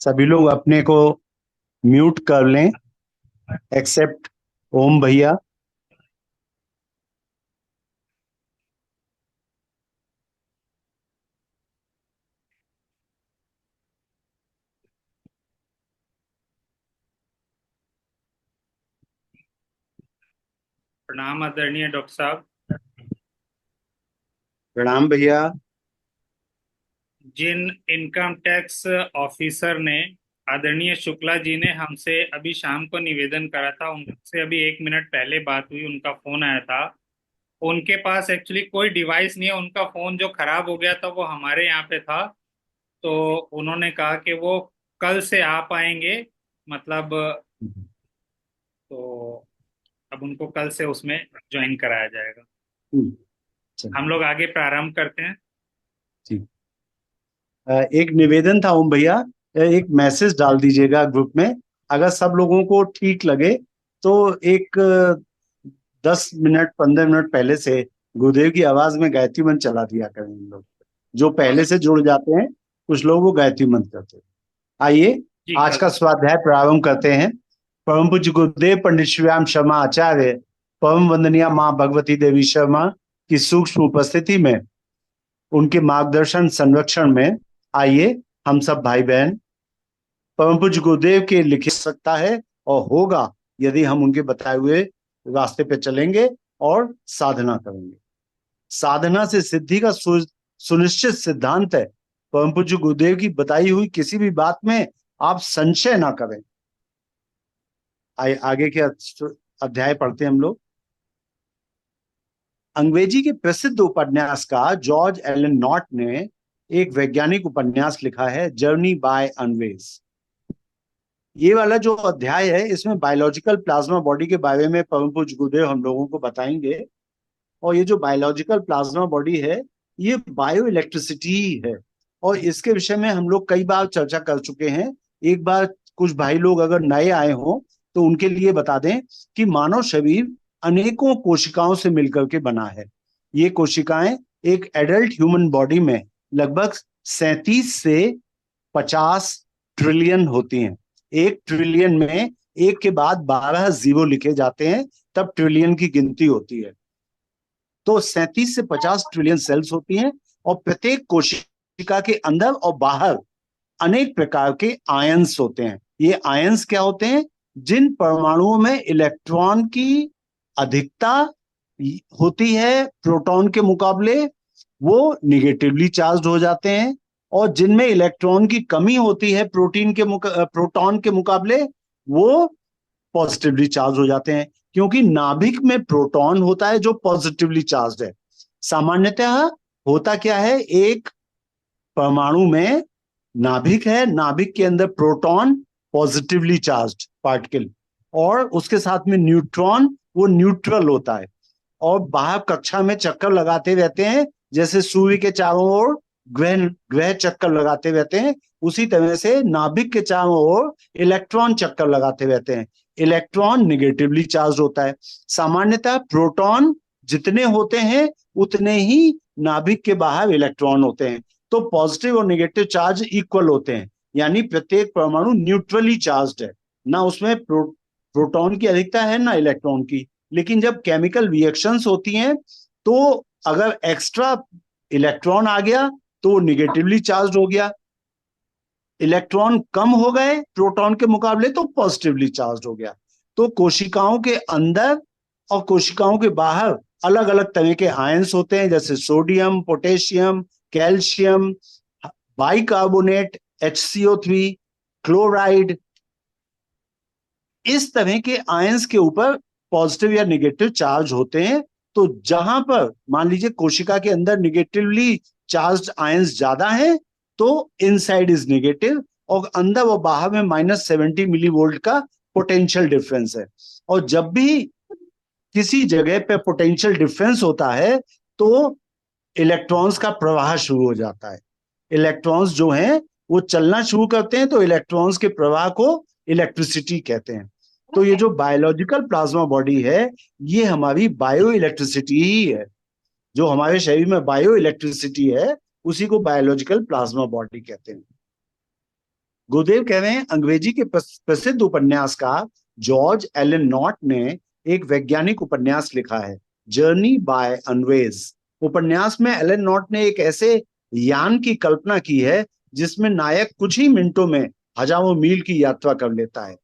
सभी लोग अपने को म्यूट कर लें एक्सेप्ट ओम भैया। प्रणाम आदरणीय डॉक्टर साहब। प्रणाम भैया। जिन इनकम टैक्स ऑफिसर ने आदरणीय शुक्ला जी ने हमसे अभी शाम को निवेदन करा था, उनसे अभी 1 मिनट पहले बात हुई, उनका फोन आया था। उनके पास एक्चुअली कोई डिवाइस नहीं है, उनका फोन जो खराब हो गया था वो हमारे यहाँ पे था। तो उन्होंने कहा कि वो कल से आ पाएंगे, मतलब। तो अब उनको कल से उसमें ज्वाइन कराया जाएगा। हम चलिए। लोग आगे प्रारंभ करते हैं। ठीक। एक निवेदन था ओम भैया। एक मैसेज डाल दीजिएगा ग्रुप में। अगर सब लोगों को ठीक लगे तो एक 10 मिनट 15 मिनट पहले से गुरुदेव की आवाज में गायत्री मंत्र चला दिया करें हम लोग। जो पहले से जुड़ जाते हैं कुछ लोग वो गायत्री मंत्र करते हैं। आइए जी आज कल। का स्वाध्याय प्रारंभ करते हैं। परम पूज्य गुरुदेव पंडित श्रीराम शर्मा आचार्य, परम वंदनीय माँ भगवती देवी शर्मा की सूक्ष्म उपस्थिति में, उनके मार्गदर्शन संरक्षण में आइए हम सब भाई बहन परम पूज्य गुरुदेव के लिखे सकता है और होगा यदि हम उनके बताए हुए रास्ते पे चलेंगे और साधना करेंगे। साधना से सिद्धि का सुनिश्चित सिद्धांत है। परम पूज्य गुरुदेव की बताई हुई किसी भी बात में आप संशय ना करें। आगे के अध्याय पढ़ते हैं हम लोग। अंग्रेजी के प्रसिद्ध उपन्यासकार जॉर्ज एलन नॉट ने एक वैज्ञानिक उपन्यास लिखा है, जर्नी बाय अनवेज। ये वाला जो अध्याय है इसमें बायोलॉजिकल प्लाज्मा बॉडी के बारे में परम पूज्य गुरुदेव हम लोगों को बताएंगे। और ये जो बायोलॉजिकल प्लाज्मा बॉडी है ये बायो इलेक्ट्रिसिटी है। और इसके विषय में हम लोग कई बार चर्चा कर चुके हैं। एक बार कुछ भाई लोग अगर नए आए हों तो उनके लिए बता दें कि मानव शरीर अनेकों कोशिकाओं से मिलकर के बना है। ये कोशिकाएं एक एडल्ट ह्यूमन बॉडी में लगभग 37 से 50 ट्रिलियन होती हैं। 1 ट्रिलियन में एक के बाद 12 जीरो लिखे जाते हैं, तब ट्रिलियन की गिनती होती है। तो 37 से 50 ट्रिलियन सेल्स होती हैं और प्रत्येक कोशिका के अंदर और बाहर अनेक प्रकार के आयंस होते हैं। ये आयंस क्या होते हैं? जिन परमाणुओं में इलेक्ट्रॉन की अधिकता होती है प्रोटॉन के मुकाबले, वो निगेटिवली चार्ज हो जाते हैं। और जिनमें इलेक्ट्रॉन की कमी होती है प्रोटॉन के मुकाबले, वो पॉजिटिवली चार्ज हो जाते हैं। क्योंकि नाभिक में प्रोटॉन होता है जो पॉजिटिवली चार्ज है। सामान्यतः होता क्या है, एक परमाणु में नाभिक है, नाभिक के अंदर प्रोटॉन पॉजिटिवली चार्ज्ड पार्टिकल और उसके साथ में न्यूट्रॉन वो न्यूट्रल होता है। और बाहर कक्षा में चक्कर लगाते रहते हैं, जैसे सूर्य के चारों ओर ग्रह ग्रह चक्कर लगाते रहते हैं, उसी तरह से नाभिक के चारों ओर इलेक्ट्रॉन चक्कर लगाते रहते हैं। इलेक्ट्रॉन निगेटिवली चार्ज होता है। सामान्यतः प्रोटॉन जितने होते हैं उतने ही नाभिक के बाहर इलेक्ट्रॉन होते हैं। तो पॉजिटिव और नेगेटिव चार्ज इक्वल होते हैं, यानी प्रत्येक परमाणु न्यूट्रली चार्ज्ड है। ना उसमें प्रोटॉन की अधिकता है ना इलेक्ट्रॉन की। लेकिन जब केमिकल रिएक्शंस होती हैं तो अगर एक्स्ट्रा इलेक्ट्रॉन आ गया तो वो निगेटिवली चार्ज हो गया, इलेक्ट्रॉन कम हो गए प्रोटॉन के मुकाबले तो पॉजिटिवली चार्ज हो गया। तो कोशिकाओं के अंदर और कोशिकाओं के बाहर अलग अलग तरह के आयंस होते हैं, जैसे sodium, potassium, calcium, bicarbonate, HCO3, chloride. इस तरह के आयंस के ऊपर पॉजिटिव या निगेटिव चार्ज होते हैं। तो जहां पर मान लीजिए कोशिका के अंदर निगेटिवली चार्ज आयंस ज्यादा है तो इनसाइड इज निगेटिव, और अंदर और बाहर में -70 मिली वोल्ट का पोटेंशियल डिफरेंस है। और जब भी किसी जगह पे पोटेंशियल डिफरेंस होता है तो इलेक्ट्रॉन्स का प्रवाह शुरू हो जाता है। इलेक्ट्रॉन्स जो हैं वो चलना शुरू करते हैं, तो इलेक्ट्रॉन्स के प्रवाह को इलेक्ट्रिसिटी कहते हैं। तो ये जो बायोलॉजिकल प्लाज्मा बॉडी है ये हमारी बायो इलेक्ट्रिसिटी ही है। जो हमारे शरीर में बायो इलेक्ट्रिसिटी है उसी को बायोलॉजिकल प्लाज्मा बॉडी कहते हैं। गुरुदेव कह रहे हैं अंग्रेजी के प्रसिद्ध उपन्यासकार जॉर्ज एलन नॉट ने एक वैज्ञानिक उपन्यास लिखा है, जर्नी बाय अनवेज। उपन्यास में एलन नॉट ने एक ऐसे यान की कल्पना की है जिसमें नायक कुछ ही मिनटों में हजारों मील की यात्रा कर लेता है।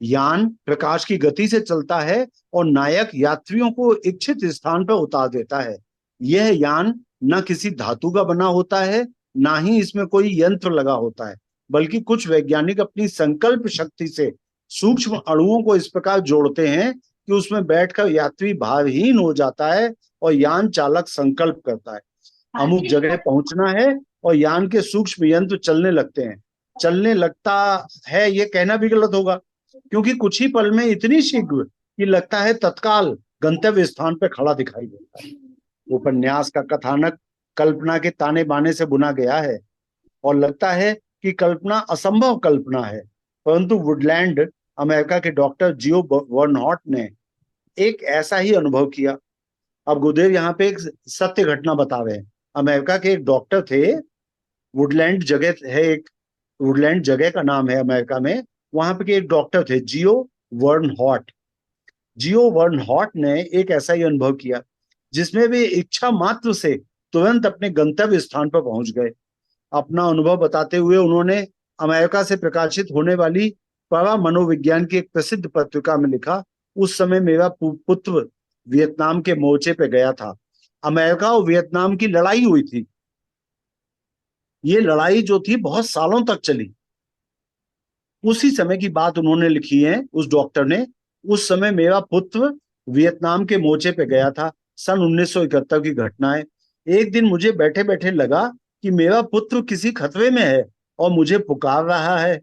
यान प्रकाश की गति से चलता है और नायक यात्रियों को इच्छित स्थान पर उतार देता है। यह यान न किसी धातु का बना होता है, ना ही इसमें कोई यंत्र लगा होता है, बल्कि कुछ वैज्ञानिक अपनी संकल्प शक्ति से सूक्ष्म अणुओं को इस प्रकार जोड़ते हैं कि उसमें बैठकर यात्री भारहीन हो जाता है और यान चालक संकल्प करता है अमुक जगह पहुंचना है, और यान के सूक्ष्म यंत्र चलने लगते हैं। चलने लगता है ये कहना भी गलत होगा, क्योंकि कुछ ही पल में इतनी शीघ्र कि लगता है तत्काल गंतव्य स्थान पर खड़ा दिखाई देता है। उपन्यास का कथानक कल्पना के ताने बाने से बुना गया है और लगता है कि कल्पना असंभव कल्पना है, परंतु वुडलैंड अमेरिका के डॉक्टर जियो वर्नहॉट ने एक ऐसा ही अनुभव किया। अब गुरुदेव यहाँ पे एक सत्य घटना बता रहे हैं। अमेरिका के एक डॉक्टर थे, वुडलैंड जगह है, एक वुडलैंड जगह का नाम है अमेरिका में। वहां पे एक डॉक्टर थे जियो वर्नहॉट। जियो वर्नहॉट ने एक ऐसा ही अनुभव किया जिसमें वे इच्छा मात्र से तुरंत अपने गंतव्य स्थान पर पहुंच गए। अपना अनुभव बताते हुए उन्होंने अमेरिका से प्रकाशित होने वाली परा मनोविज्ञान की एक प्रसिद्ध पत्रिका में लिखा, उस समय मेरा पुत्र वियतनाम के मोर्चे पे गया था। अमेरिका और वियतनाम की लड़ाई हुई थी। ये लड़ाई जो थी बहुत सालों तक चली। उसी समय की बात उन्होंने लिखी है, उस डॉक्टर ने। उस समय मेरा पुत्र वियतनाम के मोर्चे पे गया था। सन 1971 की घटना है। एक दिन मुझे बैठे बैठे लगा कि मेरा पुत्र किसी खतरे में है और मुझे पुकार रहा है।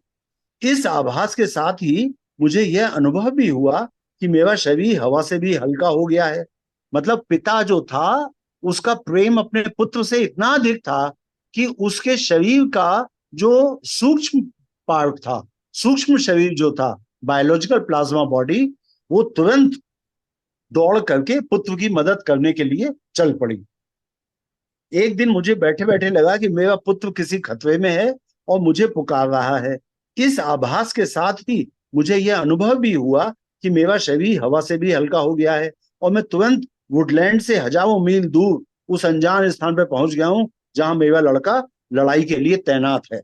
इस आभास के साथ ही मुझे यह अनुभव भी हुआ कि मेरा शरीर हवा से भी हल्का हो गया है। मतलब पिता जो था उसका प्रेम अपने पुत्र से इतना अधिक था कि उसके शरीर का जो सूक्ष्म पार्ट था, सूक्ष्म शरीर जो था, बायोलॉजिकल प्लाज्मा बॉडी, वो तुरंत दौड़ करके पुत्र की मदद करने के लिए चल पड़ी। एक दिन मुझे बैठे बैठे लगा कि मेरा पुत्र किसी खतरे में है और मुझे पुकार रहा है। इस आभास के साथ ही मुझे यह अनुभव भी हुआ कि मेरा शरीर हवा से भी हल्का हो गया है और मैं तुरंत वुडलैंड से हजारों मील दूर उस अनजान स्थान पर पहुंच गया हूं जहां मेरा लड़का लड़ाई के लिए तैनात है।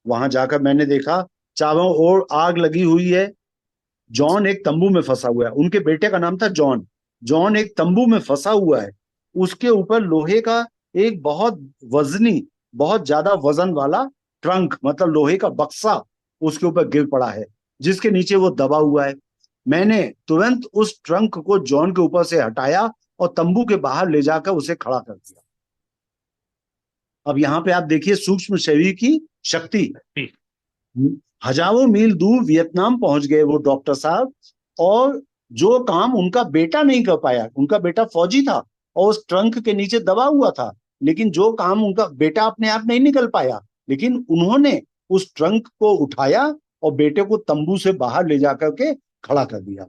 वहां जाकर मैंने देखा चारों ओर आग लगी हुई है। जॉन एक तंबू में फंसा हुआ है। उनके बेटे का नाम था जॉन। जॉन एक तंबू में फंसा हुआ है। उसके ऊपर लोहे का एक बहुत वजनी, बहुत ज्यादा वजन वाला ट्रंक, मतलब लोहे का बक्सा उसके ऊपर गिर पड़ा है, जिसके नीचे वो दबा हुआ है। मैंने तुरंत उस ट्रंक को जॉन के ऊपर से हटाया और तंबू के बाहर ले जाकर उसे खड़ा कर दिया। अब यहाँ पे आप देखिए सूक्ष्म शरीर की शक्ति। हजारों मील दूर वियतनाम पहुंच गए वो डॉक्टर साहब, और जो काम उनका बेटा नहीं कर पाया, उनका बेटा फौजी था और उस ट्रंक के नीचे दबा हुआ था, लेकिन जो काम उनका बेटा अपने आप नहीं निकल पाया, लेकिन उन्होंने उस ट्रंक को उठाया और बेटे को तंबू से बाहर ले जाकर के खड़ा कर दिया।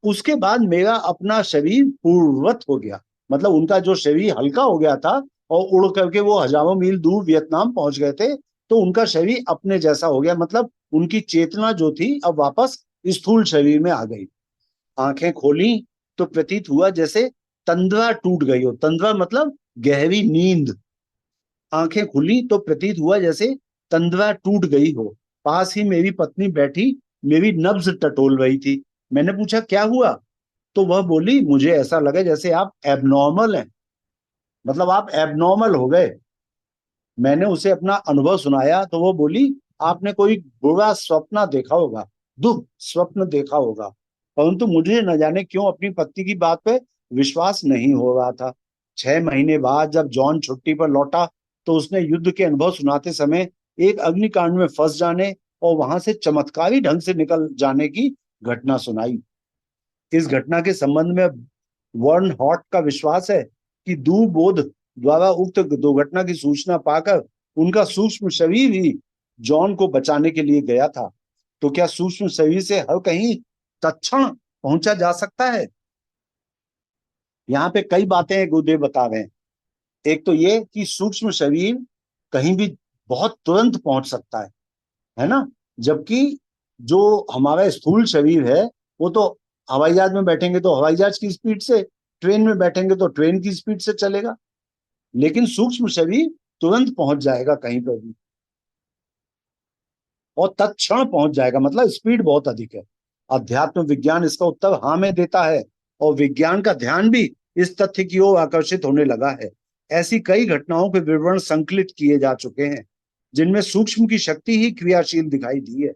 उसके बाद मेरा अपना शरीर पूर्ववत हो गया। मतलब उनका जो शरीर हल्का हो गया था और उड़ करके वो हजारों मील दूर वियतनाम पहुंच गए थे, तो उनका शरीर अपने जैसा हो गया। मतलब उनकी चेतना जो थी अब वापस स्थूल शरीर में आ गई। आंखें खोली तो प्रतीत हुआ जैसे तंद्रा टूट गई हो। तंद्रा मतलब गहरी नींद। आंखें खुली तो प्रतीत हुआ जैसे तंद्रा टूट गई हो। पास ही मेरी पत्नी बैठी मेरी नब्ज टटोल रही थी। मैंने पूछा क्या हुआ, तो वह बोली मुझे ऐसा लगा जैसे आप एबनॉर्मल हैं, मतलब आप एबनॉर्मल हो गए। मैंने उसे अपना अनुभव सुनाया तो वो बोली आपने कोई बुरा स्वप्न देखा होगा, दुख स्वप्न देखा होगा। परंतु मुझे न जाने क्यों अपनी पत्नी की बात पे विश्वास नहीं हो रहा था। 6 महीने बाद जब जॉन छुट्टी पर लौटा तो उसने युद्ध के अनुभव सुनाते समय एक अग्निकांड में फंस जाने और वहां से चमत्कारी ढंग से निकल जाने की घटना सुनाई। इस घटना के संबंध में वर्न हॉट का विश्वास है कि दूरबोध द्वारा उक्त दुर्घटना की सूचना पाकर उनका सूक्ष्म शरीर ही जॉन को बचाने के लिए गया था। तो क्या सूक्ष्म शरीर से हर कहीं तत्क्षण पहुंचा जा सकता है? यहाँ पे कई बातें गुरुदेव बता रहे हैं। एक तो ये कि सूक्ष्म शरीर कहीं भी बहुत तुरंत पहुंच सकता है, है ना। जबकि जो हमारा स्थूल शरीर है वो तो हवाई जहाज में बैठेंगे तो हवाई जहाज की स्पीड से, ट्रेन में बैठेंगे तो ट्रेन की स्पीड से चलेगा, लेकिन सूक्ष्म शरीर तुरंत पहुंच जाएगा कहीं पर भी, और तत्क्षण पहुंच जाएगा, मतलब स्पीड बहुत अधिक है। अध्यात्म विज्ञान इसका उत्तर हाँ में देता है, और विज्ञान का ध्यान भी इस तथ्य की ओर आकर्षित होने लगा है। ऐसी कई घटनाओं के विवरण संकलित किए जा चुके हैं जिनमें सूक्ष्म की शक्ति ही क्रियाशील दिखाई दी है।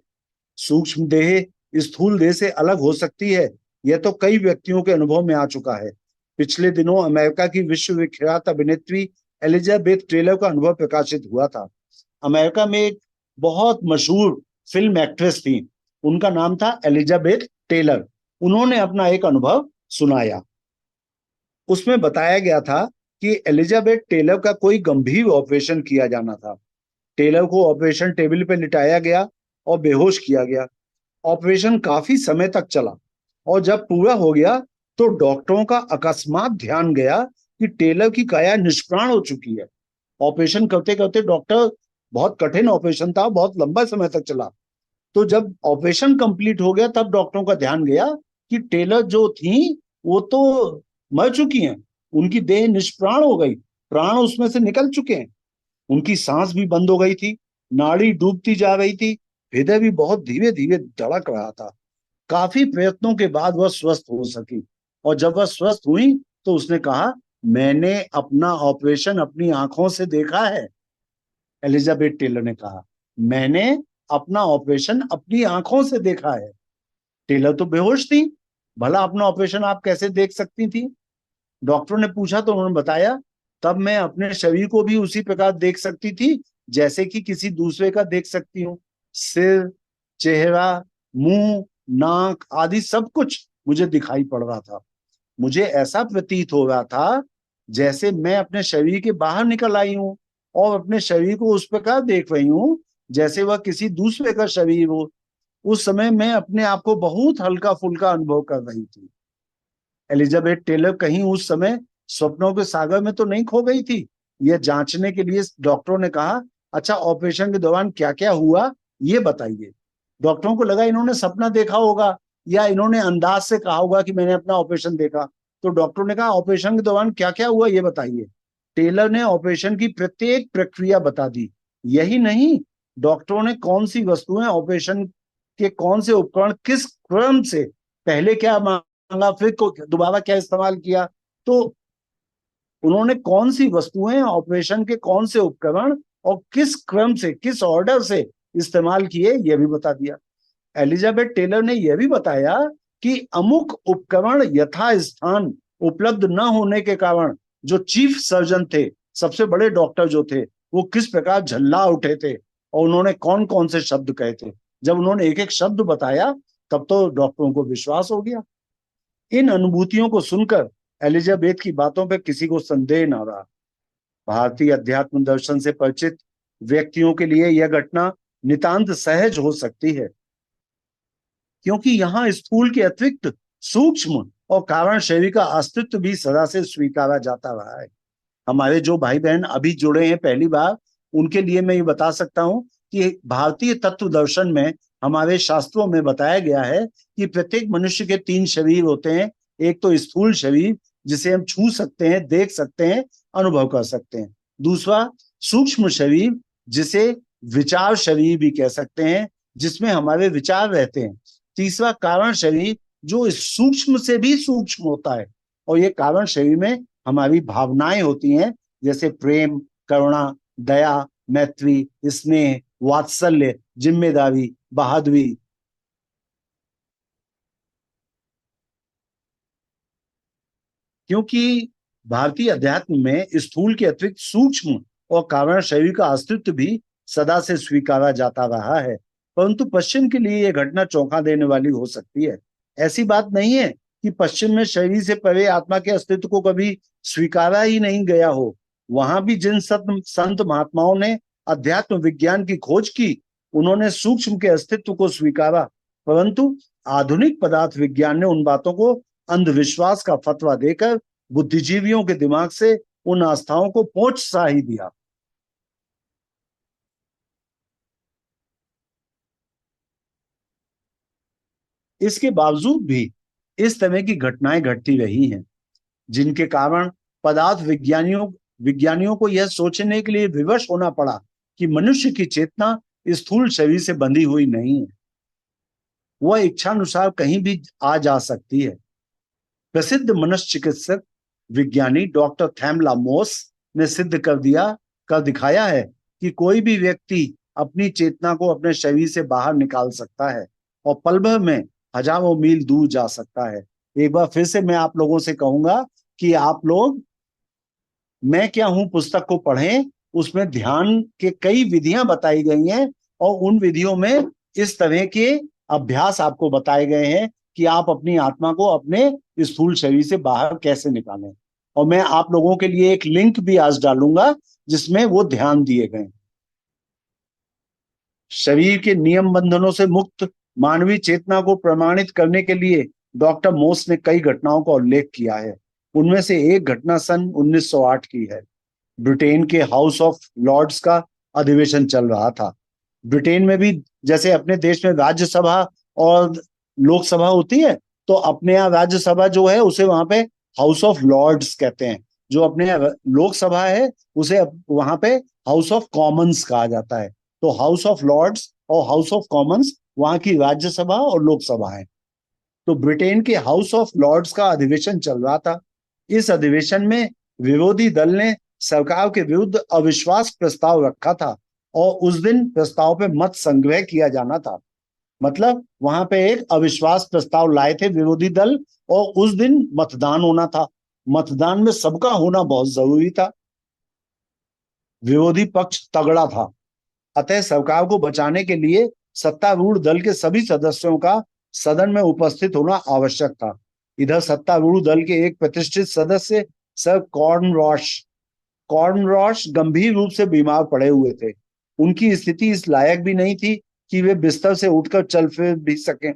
सूक्ष्म देह स्थूल देह से अलग हो सकती है, यह तो कई व्यक्तियों के अनुभव में आ चुका है। पिछले दिनों अमेरिका की विश्वविख्यात अभिनेत्री एलिजाबेथ टेलर का अनुभव प्रकाशित हुआ था। अमेरिका में एक बहुत मशहूर फिल्म एक्ट्रेस थी, उनका नाम था एलिजाबेथ टेलर। उन्होंने अपना एक अनुभव सुनाया। उसमें बताया गया था कि एलिजाबेथ टेलर का कोई गंभीर ऑपरेशन किया जाना था। टेलर को ऑपरेशन टेबल पर लिटाया गया और बेहोश किया गया। ऑपरेशन काफी समय तक चला, और जब पूरा हो गया तो डॉक्टरों का अकस्मात ध्यान गया कि टेलर की काया निष्प्राण हो चुकी है। ऑपरेशन करते करते डॉक्टर, बहुत कठिन ऑपरेशन था, बहुत लंबा समय तक चला, तो जब ऑपरेशन कंप्लीट हो गया तब डॉक्टरों का ध्यान गया कि टेलर जो थी वो तो मर चुकी हैं, उनकी देह निष्प्राण हो गई, प्राण उसमें से निकल चुके हैं, उनकी सांस भी बंद हो गई थी, नाड़ी डूबती जा रही थी, हृदय भी बहुत धीरे धीरे धड़क रहा था। काफी प्रयत्नों के बाद वह स्वस्थ हो सकी, और जब वह स्वस्थ हुई तो उसने कहा, मैंने अपना ऑपरेशन अपनी आंखों से देखा है। एलिजाबेथ टेलर ने कहा, मैंने अपना ऑपरेशन अपनी आंखों से देखा है। टेलर तो बेहोश थी, भला अपना ऑपरेशन आप कैसे देख सकती थी? डॉक्टरों ने पूछा तो उन्होंने बताया, तब मैं अपने शरीर को भी उसी प्रकार देख सकती थी जैसे कि किसी दूसरे का देख सकती हूँ। सिर, चेहरा, मुंह, नाक आदि सब कुछ मुझे दिखाई पड़ रहा था। मुझे ऐसा प्रतीत हो रहा था जैसे मैं अपने शरीर के बाहर निकल आई हूँ, और अपने शरीर को उस प्रकार देख रही हूँ जैसे वह किसी दूसरे का शरीर हो। उस समय मैं अपने आप को बहुत हल्का फुल्का अनुभव कर रही थी। एलिजाबेथ टेलर कहीं उस समय स्वप्नों के सागर में तो नहीं खो गई थी। यह जांचने के लिए डॉक्टरों ने कहा, अच्छा ऑपरेशन के दौरान क्या क्या हुआ ये बताइए। डॉक्टरों को लगा इन्होंने सपना देखा होगा, या इन्होंने अंदाज से कहा होगा कि मैंने अपना ऑपरेशन देखा। तो डॉक्टरों ने कहा, ऑपरेशन के दौरान क्या क्या हुआ ये बताइए। टेलर ने ऑपरेशन की प्रत्येक प्रक्रिया बता दी। यही नहीं, डॉक्टरों ने कौन सी वस्तुएं, ऑपरेशन के कौन से उपकरण किस क्रम से, पहले क्या मांगा फिर दोबारा क्या इस्तेमाल किया, तो उन्होंने कौन सी वस्तुएं, ऑपरेशन के कौन से उपकरण और किस क्रम से, किस ऑर्डर से इस्तेमाल किए, यह भी बता दिया। एलिजाबेथ टेलर ने यह भी बताया कि अमुक उपकरण यथा स्थान उपलब्ध न होने के कारण जो चीफ सर्जन थे, सबसे बड़े डॉक्टर जो थे, वो किस प्रकार झल्ला उठे थे, और उन्होंने कौन कौन से शब्द कहे थे। जब उन्होंने एक एक शब्द बताया तब तो डॉक्टरों को विश्वास हो गया। इन अनुभूतियों को सुनकर एलिजाबेथ की बातों पर किसी को संदेह न रहा। भारतीय अध्यात्म दर्शन से परिचित व्यक्तियों के लिए यह घटना नितांत सहज हो सकती है, क्योंकि यहाँ स्थूल के अतिरिक्त सूक्ष्म और कारण शरीर का अस्तित्व भी सदा से स्वीकारा जाता रहा है। हमारे जो भाई बहन अभी जुड़े हैं पहली बार, उनके लिए मैं ये बता सकता हूँ कि भारतीय तत्व दर्शन में हमारे शास्त्रों में बताया गया है कि प्रत्येक मनुष्य के 3 शरीर होते हैं। एक तो स्थूल शरीर जिसे हम छू सकते हैं, देख सकते हैं, अनुभव कर सकते हैं। दूसरा सूक्ष्म शरीर जिसे विचार शरीर भी कह सकते हैं, जिसमें हमारे विचार रहते हैं। तीसरा कारण शरीर जो इस सूक्ष्म से भी सूक्ष्म होता है, और ये कारण शरीर में हमारी भावनाएं होती हैं, जैसे प्रेम, करुणा, दया, मैत्री, स्नेह, वात्सल्य, जिम्मेदारी, बहादुरी। क्योंकि भारतीय अध्यात्म में स्थूल के अतिरिक्त सूक्ष्म और कारण शरीर का अस्तित्व भी सदा से स्वीकारा जाता रहा है, परंतु पश्चिम के लिए यह घटना चौंका देने वाली हो सकती है। ऐसी बात नहीं है कि पश्चिम में शरीर से परे आत्मा के अस्तित्व को कभी स्वीकारा ही नहीं गया हो। वहां भी जिन संत महात्माओं ने अध्यात्म विज्ञान की खोज की, उन्होंने सूक्ष्म के अस्तित्व को स्वीकारा, परंतु आधुनिक पदार्थ विज्ञान ने उन बातों को अंधविश्वास का फतवा देकर बुद्धिजीवियों के दिमाग से उन आस्थाओं को पोंछ सा ही दिया। इसके बावजूद भी इस तरह की घटनाएं घटती रही हैं, जिनके कारण पदार्थ विज्ञानियों विज्ञानियों को यह सोचने के लिए विवश होना पड़ा कि मनुष्य की चेतना स्थूल शरीर से बंधी हुई नहीं है, वह इच्छानुसार कहीं भी आ जा सकती है। प्रसिद्ध मनश्चिकित्सक विज्ञानी डॉक्टर थैमला मोस ने सिद्ध कर दिखाया है कि कोई भी व्यक्ति अपनी चेतना को अपने शरीर से बाहर निकाल सकता है और पल भर में हजारों मील दूर जा सकता है। एक बार फिर से मैं आप लोगों से कहूंगा कि आप लोग मैं क्या हूं पुस्तक को पढ़ें, उसमें ध्यान के कई विधियां बताई गई हैं और उन विधियों में इस तरह के अभ्यास आपको बताए गए हैं कि आप अपनी आत्मा को अपने स्थूल शरीर से बाहर कैसे निकालें। और मैं आप लोगों के लिए एक लिंक भी आज डालूंगा जिसमें वो ध्यान दिए गए। शरीर के नियम बंधनों से मुक्त मानवीय चेतना को प्रमाणित करने के लिए डॉक्टर मोस ने कई घटनाओं का उल्लेख किया है। उनमें से एक घटना सन 1908 की है। ब्रिटेन के हाउस ऑफ लॉर्ड्स का अधिवेशन चल रहा था। ब्रिटेन में भी जैसे अपने देश में राज्यसभा और लोकसभा होती है, तो अपने यहाँ राज्यसभा जो है उसे वहां पे हाउस ऑफ लॉर्ड्स कहते हैं। जो अपने लोकसभा है उसे वहां पे हाउस ऑफ कॉमन्स कहा जाता है। तो हाउस ऑफ लॉर्ड्स और हाउस ऑफ कॉमन्स वहां की राज्यसभा और लोकसभा है। तो ब्रिटेन के हाउस ऑफ लॉर्ड्स का अधिवेशन चल रहा था। इस अधिवेशन में विरोधी दल ने सरकार के विरुद्ध अविश्वास प्रस्ताव रखा था और उस दिन प्रस्ताव पे मत संग्रह किया जाना था। मतलब वहां पे एक अविश्वास प्रस्ताव लाए थे विरोधी दल और उस दिन मतदान होना था। मतदान में सबका होना बहुत जरूरी था। विरोधी पक्ष तगड़ा था, अतः सरकार को बचाने के लिए सत्तारूढ़ दल के सभी सदस्यों का सदन में उपस्थित होना आवश्यक था। इधर सत्तारूढ़ दल के एक प्रतिष्ठित सदस्य सर कॉर्नरॉश गंभीर रूप से बीमार पड़े हुए थे। उनकी स्थिति इस लायक भी नहीं थी कि वे बिस्तर से उठकर चल फिर भी सकें,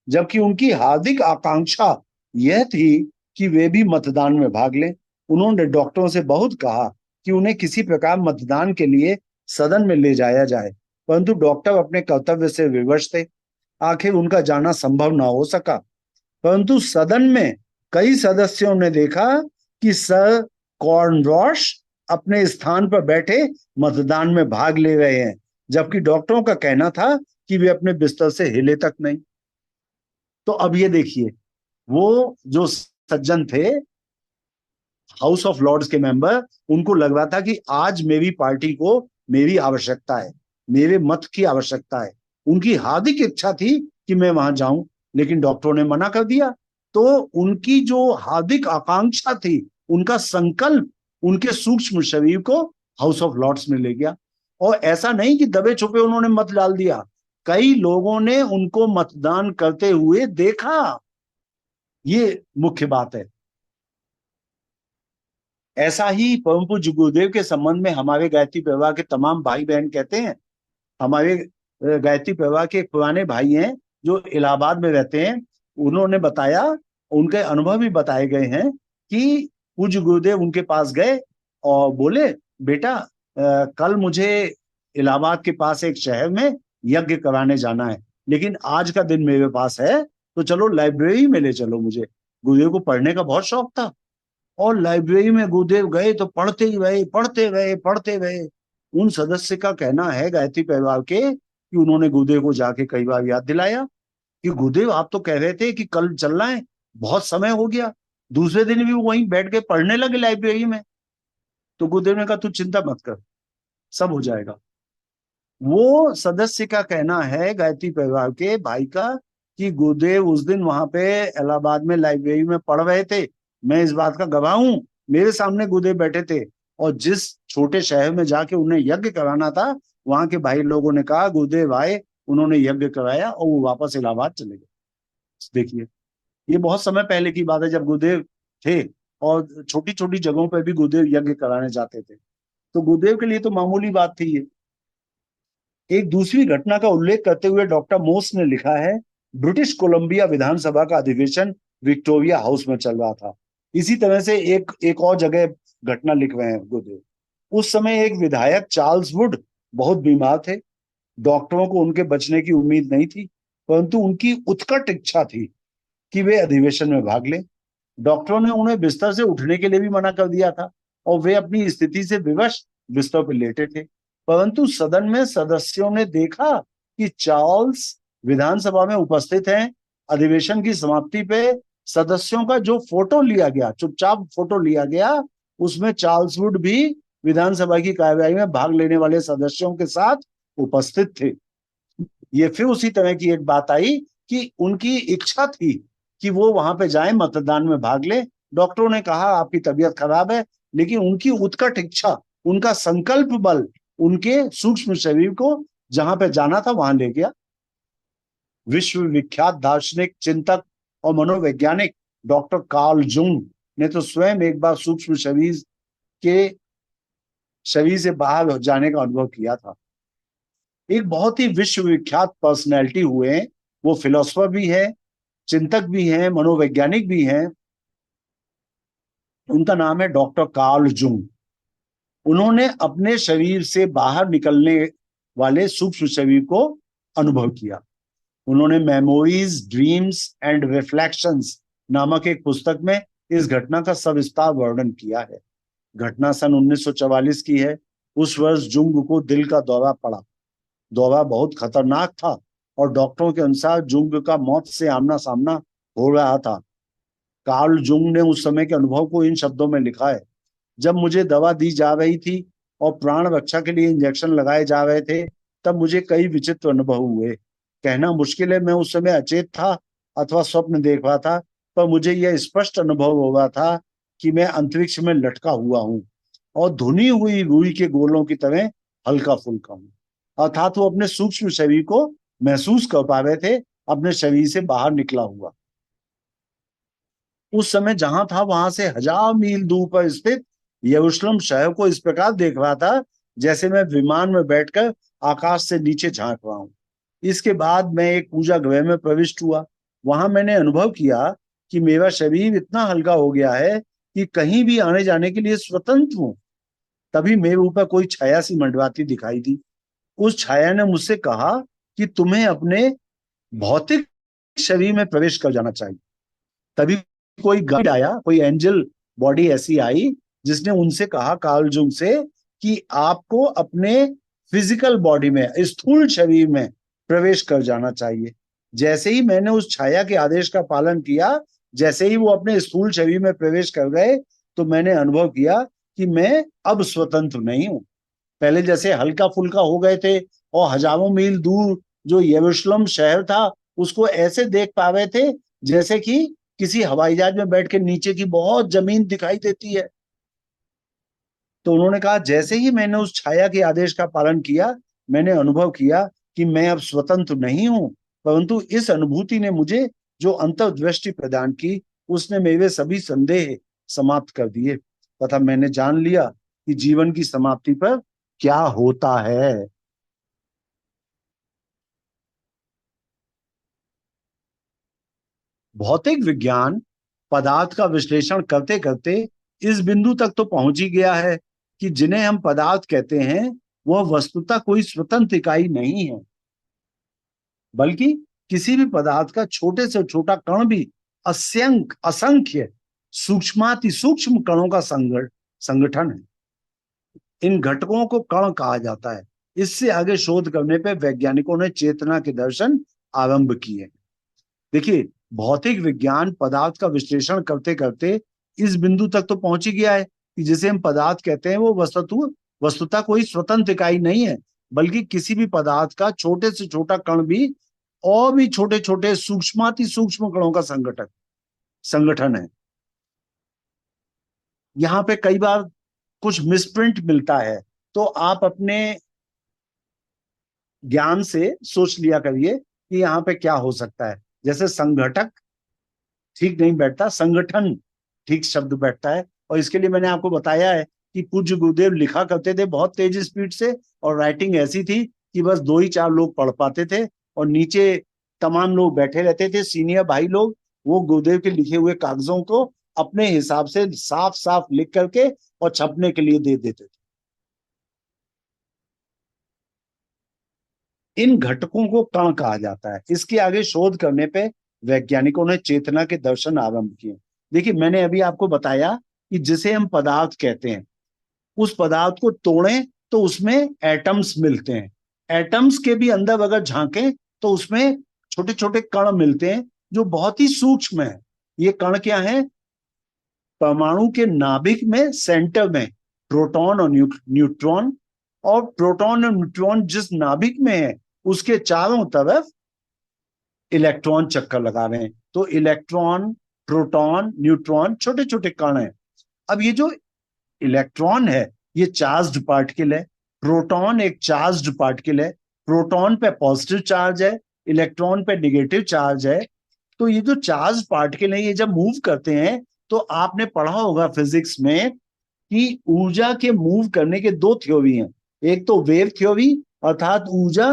जबकि उनकी हार्दिक आकांक्षा यह थी कि वे भी मतदान में भाग लें। उन्होंने डॉक्टरों से बहुत कहा कि उन्हें किसी प्रकार मतदान के लिए सदन में ले जाया जाए, परंतु डॉक्टर अपने कर्तव्य से विवश थे। आखिर उनका जाना संभव न हो सका। परंतु सदन में कई सदस्यों ने देखा कि सर कॉर्नरॉश अपने स्थान पर बैठे मतदान में भाग ले रहे हैं, जबकि डॉक्टरों का कहना था कि वे अपने बिस्तर से हिले तक नहीं। तो अब ये देखिए, वो जो सज्जन थे हाउस ऑफ लॉर्ड्स के मेंबर, उनको लग रहा था कि आज मेरी पार्टी को मेरी आवश्यकता है, मेरे मत की आवश्यकता है। उनकी हार्दिक इच्छा थी कि मैं वहां जाऊं, लेकिन डॉक्टरों ने मना कर दिया। तो उनकी जो हार्दिक आकांक्षा थी, उनका संकल्प उनके सूक्ष्म शरीर को हाउस ऑफ लॉर्ड्स में ले गया। और ऐसा नहीं कि दबे छुपे उन्होंने मत डाल दिया, कई लोगों ने उनको मतदान करते हुए देखा। ये मुख्य बात है। ऐसा ही परम पूज्य गुरुदेव के संबंध में हमारे गायत्री परिवार के तमाम भाई बहन कहते हैं। हमारे गायत्री परिवार के एक पुराने भाई हैं जो इलाहाबाद में रहते हैं। उन्होंने बताया, उनके अनुभव भी बताए गए हैं कि पूज्य गुरुदेव उनके पास गए और बोले, बेटा कल मुझे इलाहाबाद के पास एक शहर में यज्ञ कराने जाना है, लेकिन आज का दिन मेरे पास है, तो चलो लाइब्रेरी में ले चलो मुझे। गुरुदेव को पढ़ने का बहुत शौक था और लाइब्रेरी में गुरुदेव गए तो पढ़ते ही रहे, पढ़ते रहे, पढ़ते रहे। उन सदस्य का कहना है गायत्री परिवार के कि उन्होंने गुरुदेव को जाके कई बार याद दिलाया कि गुरुदेव आप तो कह रहे थे कि कल चलना है, बहुत समय हो गया। दूसरे दिन भी वो वहीं बैठ के पढ़ने लगे लाइब्रेरी में। तो गुरुदेव ने कहा तू चिंता मत कर, सब हो जाएगा। वो सदस्य का कहना है गायत्री परिवार के भाई का कि गुरुदेव उस दिन वहां पे इलाहाबाद में लाइब्रेरी में पढ़ रहे थे। मैं इस बात का गवाह हूं, मेरे सामने गुरुदेव बैठे थे और जिस छोटे शहर में जाके उन्हें यज्ञ कराना था, वहां के भाई लोगों ने कहा गुरुदेव आए, उन्होंने यज्ञ कराया और वो वापस इलाहाबाद चले गए। देखिए, ये बहुत समय पहले की बात है जब गुरुदेव थे और छोटी छोटी जगहों पर भी गुरुदेव यज्ञ कराने जाते थे। तो गुरुदेव के लिए तो मामूली बात थी ये। एक दूसरी घटना का उल्लेख करते हुए डॉक्टर मोस ने लिखा है, ब्रिटिश कोलंबिया विधानसभा का अधिवेशन विक्टोरिया हाउस में चल रहा था। इसी तरह से एक और जगह घटना लिख रहे हैं गुरुदेव। उस समय एक विधायक चार्ल्स वुड बहुत बीमार थे। डॉक्टरों को उनके बचने की उम्मीद नहीं थी। परंतु उनकी उत्कट इच्छा थी कि वे अधिवेशन में भाग लें। डॉक्टरों ने उन्हें बिस्तर से उठने के लिए भी मना कर दिया था और वे अपनी स्थिति से विवश बिस्तर पर लेटे थे। परंतु सदन में सदस्यों ने देखा कि चार्ल्स विधानसभा में उपस्थित हैं। अधिवेशन की समाप्ति पे सदस्यों का जो फोटो लिया गया, चुपचाप फोटो लिया गया, उसमें चार्ल्स वुड भी विधानसभा की कार्यवाही में भाग लेने वाले सदस्यों के साथ उपस्थित थे। ये फिर उसी तरह की एक बात आई कि उनकी इच्छा थी कि वो वहां पे जाएं, मतदान में भाग ले। डॉक्टरों ने कहा आपकी तबीयत खराब है, लेकिन उनकी उत्कट इच्छा, उनका संकल्प बल उनके सूक्ष्म शरीर को जहां पे जाना था वहां ले गया। विश्व विख्यात दार्शनिक, चिंतक और मनोवैज्ञानिक डॉक्टर कार्ल जुंग ने तो स्वयं एक बार सूक्ष्म शरीर से बाहर जाने का अनुभव किया था। एक बहुत ही विश्व विख्यात पर्सनैलिटी हुए हैं, वो फिलोसोफर भी है, चिंतक भी हैं, मनोवैज्ञानिक भी हैं। उनका नाम है डॉक्टर कार्ल जुंग। उन्होंने अपने शरीर से बाहर निकलने वाले सूक्ष्म शरीर को अनुभव किया। उन्होंने मेमोरीज, ड्रीम्स एंड रिफ्लेक्शंस नामक एक पुस्तक में इस घटना का सविस्तार वर्णन किया है। घटना सन 1944 की है। उस वर्ष जुंग को दिल का दौरा पड़ा। दौरा बहुत खतरनाक था और डॉक्टरों के अनुसार जुंग का मौत से आमना सामना हो रहा था। कार्ल जुंग ने उस समय के अनुभव को इन शब्दों में लिखा है। जब मुझे दवा दी जा रही थी और प्राण रक्षा के लिए इंजेक्शन लगाए जा रहे थे, तब मुझे कई विचित्र अनुभव हुए। कहना मुश्किल है मैं उस समय अचेत था अथवा स्वप्न देख रहा था, पर मुझे यह स्पष्ट अनुभव हो रहा था कि मैं अंतरिक्ष में लटका हुआ हूँ और धुनी हुई रुई के गोलों की तरह हल्का फुल्का हूँ। अर्थात वो अपने सूक्ष्म शरीर को महसूस कर पा रहे थे, अपने शरीर से बाहर निकला हुआ। उस समय जहां था वहां से 1000 मील दूर पर स्थित यरूशलेम शहर को इस प्रकार देख रहा था जैसे मैं विमान में बैठकर आकाश से नीचे झांक रहा हूं। इसके बाद मैं एक पूजा गृह में प्रविष्ट हुआ। वहां मैंने अनुभव किया कि मेरा शरीर इतना हल्का हो गया है कि कहीं भी आने जाने के लिए स्वतंत्र हूं। तभी मेरे ऊपर कोई छाया सी मंडराती दिखाई दी। उस छाया ने मुझसे कहा कि तुम्हें अपने भौतिक शरीर में प्रवेश कर जाना चाहिए। तभी कोई गाइड आया, कोई एंजल बॉडी ऐसी आई जिसने उनसे कहा, कार्ल जुंग से, कि आपको अपने फिजिकल बॉडी में, स्थूल शरीर में प्रवेश कर जाना चाहिए। जैसे ही मैंने उस छाया के आदेश का पालन किया, जैसे ही वो अपने स्थूल शरीर में प्रवेश कर गए, तो मैंने अनुभव किया कि मैं अब स्वतंत्र नहीं हूं। पहले जैसे हल्का फुल्का हो गए थे और हजारों मील दूर जो यरूशलेम शहर था उसको ऐसे देख पा रहे थे जैसे कि किसी हवाई जहाज में बैठ के नीचे की बहुत जमीन दिखाई देती है। तो उन्होंने कहा जैसे ही मैंने उस छाया के आदेश का पालन किया, मैंने अनुभव किया कि मैं अब स्वतंत्र नहीं हूं, परंतु इस अनुभूति ने मुझे जो अंतर्दृष्टि प्रदान की, उसने मेरे सभी संदेह समाप्त कर दिए तथा मैंने जान लिया कि जीवन की समाप्ति पर क्या होता है। भौतिक विज्ञान पदार्थ का विश्लेषण करते करते इस बिंदु तक तो पहुंच ही गया है कि जिन्हें हम पदार्थ कहते हैं वह वस्तुतः कोई स्वतंत्र इकाई नहीं है, बल्कि किसी भी पदार्थ का छोटे से छोटा कण भी असंख्य सूक्ष्माति सूक्ष्म कणों का संगठन है। इन घटकों को कण कहा जाता है। इससे आगे शोध करने पे वैज्ञानिकों ने चेतना के दर्शन आरंभ किए। देखिए, भौतिक विज्ञान पदार्थ का विश्लेषण करते करते इस बिंदु तक तो पहुंच ही गया है कि जिसे हम पदार्थ कहते हैं वो वस्तुतः कोई स्वतंत्र इकाई नहीं है, बल्कि किसी भी पदार्थ का छोटे से छोटा कण भी और भी छोटे छोटे सूक्ष्माति सूक्ष्म कणों का संगठन है। यहाँ पे कई बार कुछ मिसप्रिंट मिलता है, तो आप अपने ज्ञान से सोच लिया करिए कि यहाँ पे क्या हो सकता है। जैसे संघटक ठीक नहीं बैठता, संगठन ठीक शब्द बैठता है। और इसके लिए मैंने आपको बताया है कि पूज्य गुरुदेव लिखा करते थे बहुत तेज स्पीड से, और राइटिंग ऐसी थी कि बस 2 ही 4 लोग पढ़ पाते थे और नीचे तमाम लोग बैठे रहते थे, सीनियर भाई लोग। वो गुरुदेव के लिखे हुए कागजों को अपने हिसाब से साफ साफ लिख करके और छपने के लिए दे देते थे। इन घटकों को कण कहा जाता है। इसके आगे शोध करने पे वैज्ञानिकों ने चेतना के दर्शन आरंभ किए। देखिए, मैंने अभी आपको बताया कि जिसे हम पदार्थ कहते हैं, उस पदार्थ को तोड़ें तो उसमें एटम्स मिलते हैं। एटम्स के भी अंदर अगर झांकें तो उसमें छोटे छोटे कण मिलते हैं जो बहुत ही सूक्ष्म है। ये कण क्या है? परमाणु के नाभिक में सेंटर में प्रोटॉन और न्यूट्रॉन, और प्रोटॉन और न्यूट्रॉन जिस नाभिक में है उसके चारों तरफ इलेक्ट्रॉन चक्कर लगा रहे हैं। तो इलेक्ट्रॉन, प्रोटॉन, न्यूट्रॉन छोटे छोटे कण हैं। अब ये जो इलेक्ट्रॉन है ये चार्ज्ड पार्टिकल है, प्रोटॉन एक चार्ज्ड पार्टिकल है, प्रोटॉन पे पॉजिटिव चार्ज है, इलेक्ट्रॉन पे नेगेटिव चार्ज है। तो ये जो चार्ज पार्टिकल है ये जब मूव करते हैं तो आपने पढ़ा होगा फिजिक्स में कि ऊर्जा के मूव करने के दो थ्योरी हैं। एक तो वेव थ्योरी, अर्थात ऊर्जा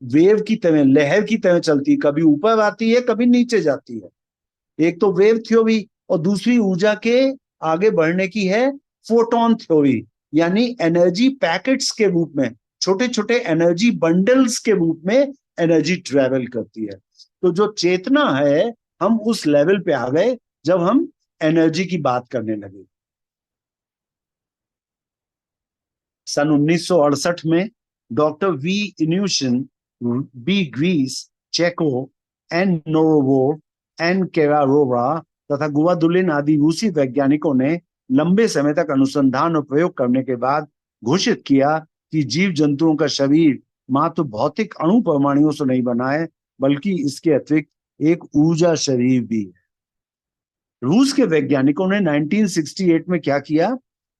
वेव की तरह, लहर की तरह चलती है, कभी ऊपर आती है कभी नीचे जाती है। एक तो वेव थ्योरी, और दूसरी ऊर्जा के आगे बढ़ने की है फोटोन थ्योरी, यानी एनर्जी पैकेट्स के रूप में, छोटे छोटे एनर्जी बंडल्स के रूप में एनर्जी ट्रेवल करती है। तो जो चेतना है, हम उस लेवल पे आ गए जब हम एनर्जी की बात करने लगे। सन 1968 में डॉक्टर वी इन्यूशन, बी ग्रीस, चेको, एन नोरोवोव, एन केरारोवा तथा गुवादुलिन आदि रूसी वैज्ञानिकों ने लंबे समय तक अनुसंधान और प्रयोग करने के बाद घोषित किया कि जीव जंतुओं का शरीर मात्र भौतिक अणु परमाणुओं से नहीं बना है, बल्कि इसके अतिरिक्त एक ऊर्जा शरीर भी है। रूस के वैज्ञानिकों ने 1968 में क्या किया?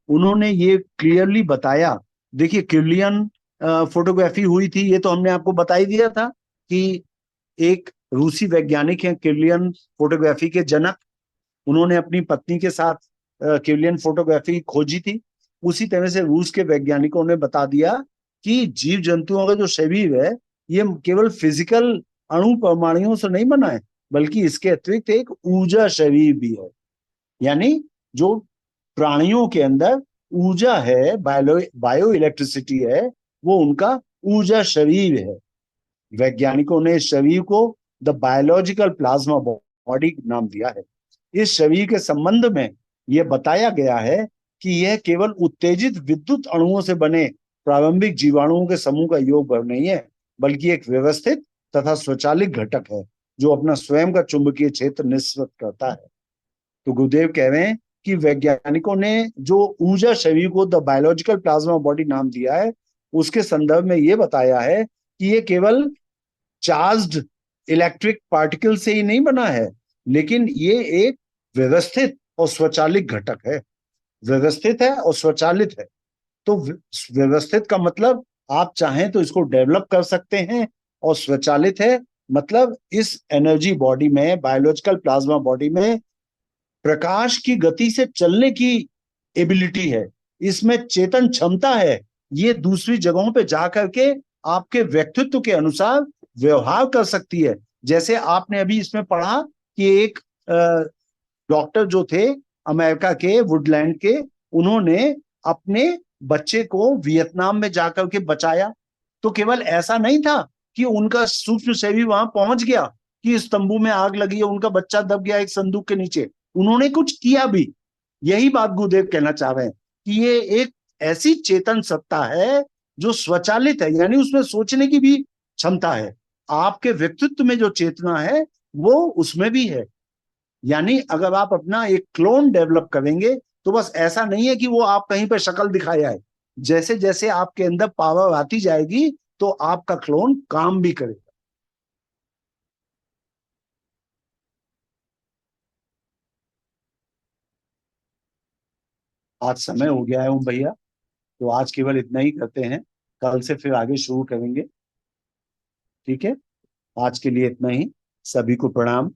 उन्होंने ये क्लियरली बताया। देखिए, किर्लियन फोटोग्राफी हुई थी, ये तो हमने आपको बता ही दिया था कि एक रूसी वैज्ञानिक हैं किर्लियन फोटोग्राफी के जनक। उन्होंने अपनी पत्नी के साथ किर्लियन फोटोग्राफी खोजी थी। उसी तरह से रूस के वैज्ञानिकों ने बता दिया कि जीव जंतुओं का जो शरीर है ये केवल फिजिकल अणु परमाणुओं से नहीं बना है, बल्कि इसके अतिरिक्त एक ऊर्जा शरीर भी है। यानी जो प्राणियों के अंदर ऊर्जा है, बायो इलेक्ट्रिसिटी है, वो उनका ऊर्जा शरीर है। वैज्ञानिकों ने इस शरीर को द बायोलॉजिकल प्लाज्मा बॉडी नाम दिया है। इस शरीर के संबंध में यह बताया गया है कि यह केवल उत्तेजित विद्युत अणुओं से बने प्रारंभिक जीवाणुओं के समूह का योग भर नहीं है, बल्कि एक व्यवस्थित तथा स्वचालित घटक है जो अपना स्वयं का चुंबकीय क्षेत्र निश्चित करता है। तो गुरुदेव कह रहे हैं कि वैज्ञानिकों ने जो ऊर्जा शरीर को द बायोलॉजिकल प्लाज्मा बॉडी नाम दिया है, उसके संदर्भ में यह बताया है कि ये केवल चार्ज्ड इलेक्ट्रिक पार्टिकल से ही नहीं बना है, लेकिन ये एक व्यवस्थित और स्वचालित घटक है। व्यवस्थित है और स्वचालित है। तो व्यवस्थित का मतलब आप चाहें तो इसको डेवलप कर सकते हैं, और स्वचालित है मतलब इस एनर्जी बॉडी में, बायोलॉजिकल प्लाज्मा बॉडी में प्रकाश की गति से चलने की एबिलिटी है, इसमें चेतन क्षमता है। ये दूसरी जगहों पे जा करके आपके व्यक्तित्व के अनुसार व्यवहार कर सकती है। जैसे आपने अभी इसमें पढ़ा कि एक डॉक्टर जो थे अमेरिका के, वुडलैंड के, उन्होंने अपने बच्चे को वियतनाम में जाकर के बचाया। तो केवल ऐसा नहीं था कि उनका सूक्ष्म शरीर वहां पहुंच गया कि इस तंबू में आग लगी है, उनका बच्चा दब गया एक संदूक के नीचे, उन्होंने कुछ किया भी। यही बात गुरुदेव कहना चाह रहे हैं कि ये एक ऐसी चेतन सत्ता है जो स्वचालित है, यानी उसमें सोचने की भी क्षमता है। आपके व्यक्तित्व में जो चेतना है वो उसमें भी है। यानी अगर आप अपना एक क्लोन डेवलप करेंगे तो बस ऐसा नहीं है कि वो आप कहीं पर शक्ल दिखाया है। जैसे जैसे आपके अंदर पावर आती जाएगी तो आपका क्लोन काम भी करेगा। आज समय हो गया है ओम भैया, तो आज केवल इतना ही करते हैं। कल से फिर आगे शुरू करेंगे। ठीक है, आज के लिए इतना ही। सभी को प्रणाम।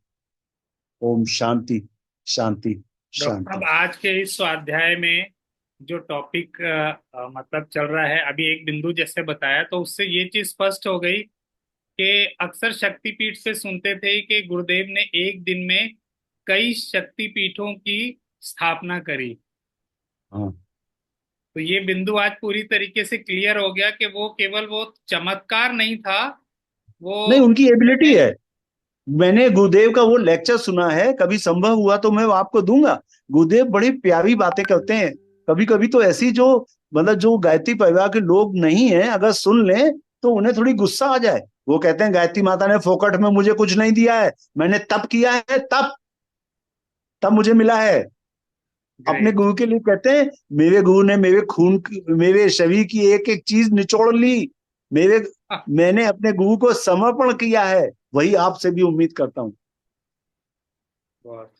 ओम शांति, शांति, डॉक्टर साहब, शांति। आज के इस स्वाध्याय में जो टॉपिक मतलब चल रहा है, अभी एक बिंदु जैसे बताया तो उससे ये चीज स्पष्ट हो गई कि अक्सर शक्तिपीठ से सुनते थे कि गुरुदेव ने एक दिन में कई शक्तिपीठों की स्थापना करी। हाँ, तो ये बिंदु आज पूरी तरीके से क्लियर हो गया कि वो केवल वो चमत्कार नहीं था, वो नहीं, उनकी एबिलिटी है। मैंने गुरुदेव का वो लेक्चर सुना है, कभी संभव हुआ तो मैं वो आपको दूंगा। गुरुदेव बड़ी प्यारी बातें करते हैं। कभी कभी तो ऐसी जो, मतलब जो गायत्री परिवार के लोग नहीं है, अगर सुन लें तो उन्हें थोड़ी गुस्सा आ जाए। वो कहते हैं गायत्री माता ने फोकट में मुझे कुछ नहीं दिया है, मैंने तप किया है, तब तब मुझे मिला है। अपने ग्रेट। गुरु के लिए कहते हैं, मेरे गुरु ने मेरे मेरे शरीर की एक एक चीज निचोड़ ली। मेरे मैंने अपने गुरु को समर्पण किया है, वही आपसे भी उम्मीद करता हूँ। बहुत।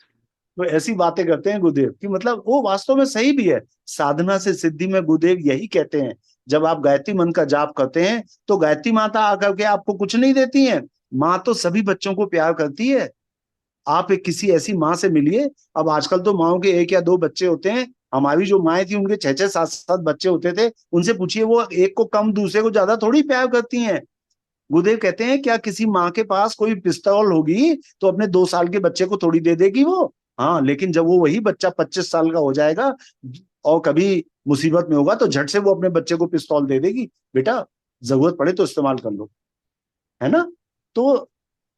तो ऐसी बातें करते हैं गुरुदेव कि मतलब वो वास्तव में सही भी है। साधना से सिद्धि में गुरुदेव यही कहते हैं, जब आप गायत्री मंत्र का जाप करते हैं तो गायत्री माता आकर के आपको कुछ नहीं देती है। माँ तो सभी बच्चों को प्यार करती है। आप एक किसी ऐसी माँ से मिलिए। अब आजकल तो माओ के एक या दो बच्चे होते हैं, हमारी जो माएँ थी उनके छह छह सात सात बच्चे होते थे। उनसे पूछिए, वो एक को कम दूसरे को ज्यादा थोड़ी प्यार करती हैं। गुरुदेव कहते हैं, क्या किसी माँ के पास कोई पिस्तौल होगी तो अपने 2 साल के बच्चे को थोड़ी दे देगी वो? हाँ, लेकिन जब वो वही बच्चा 25 साल का हो जाएगा और कभी मुसीबत में होगा तो झट से वो अपने बच्चे को पिस्तौल दे देगी, बेटा जरूरत पड़े तो इस्तेमाल कर लो, है ना? तो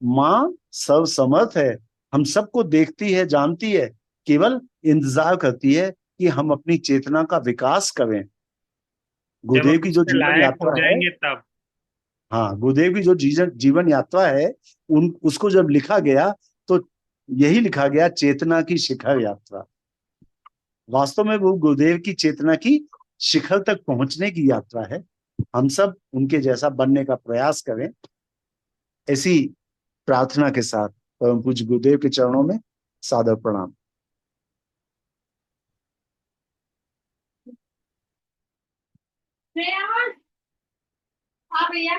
माँ सर्व समर्थ है, हम सबको देखती है, जानती है, केवल इंतजार करती है कि हम अपनी चेतना का विकास करें। जब गुरुदेव हम की जो उसके जीवन लायक हो यात्रा है, जाएंगे तब। हाँ, गुरुदेव की जो जीवन जीवन यात्रा है, उन उसको जब लिखा गया तो यही लिखा गया, चेतना की शिखर यात्रा। वास्तव में वो गुरुदेव की चेतना की शिखर तक पहुंचने की यात्रा है। हम सब उनके जैसा बनने का प्रयास करें, ऐसी प्रार्थना के साथ परम पूज्य गुरुदेव के चरणों में सादर प्रणाम।